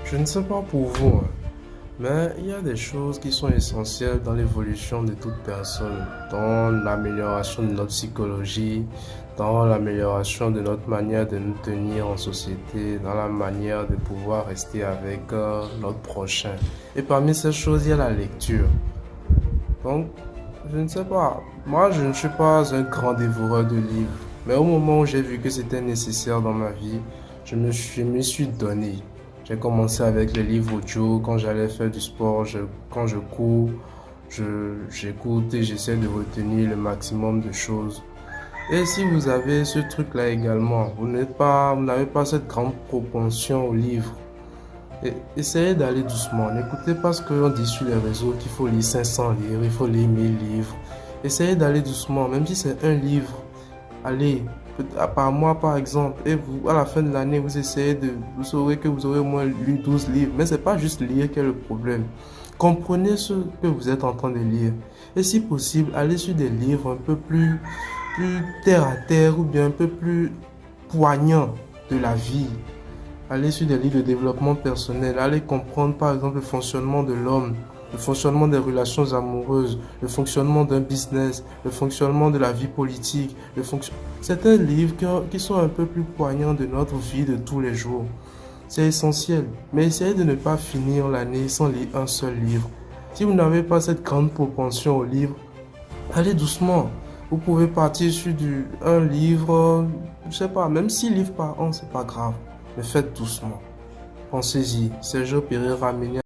Je ne sais pas pour vous, hein, mais il y a des choses qui sont essentielles dans l'évolution de toute personne, dans l'amélioration de notre psychologie, dans l'amélioration de notre manière de nous tenir en société, dans la manière de pouvoir rester avec notre prochain. Et parmi ces choses, il y a la lecture. Donc, je ne sais pas, moi je ne suis pas un grand dévoreur de livres, mais au moment où j'ai vu que c'était nécessaire dans ma vie, je me suis donné. J'ai commencé avec les livres audio quand j'allais faire du sport, quand je cours, j'écoute et j'essaie de retenir le maximum de choses. Et si vous avez ce truc-là également, vous n'avez pas cette grande propension aux livres, essayez d'aller doucement. N'écoutez pas ce qu'on dit sur les réseaux qu'il faut lire 500 livres, il faut lire 1000 livres. Essayez d'aller doucement, même si c'est un livre. Allez, par mois par exemple, et vous, à la fin de l'année, vous saurez que vous aurez au moins lu 12 livres. Mais c'est pas juste lire qui est le problème. Comprenez ce que vous êtes en train de lire. Et si possible, allez sur des livres un peu plus terre à terre ou bien un peu plus poignants de la vie. Allez sur des livres de développement personnel, allez comprendre par exemple le fonctionnement de l'homme, le fonctionnement des relations amoureuses, le fonctionnement d'un business, le fonctionnement de la vie politique. C'est un livre qui sont un peu plus poignants de notre vie de tous les jours. C'est essentiel, mais essayez de ne pas finir l'année sans lire un seul livre. Si vous n'avez pas cette grande propension au livre, allez doucement. Vous pouvez partir sur un livre, je sais pas, même 6 livres par an, c'est pas grave. Mais faites doucement. Pensez-y, Sergio Pereira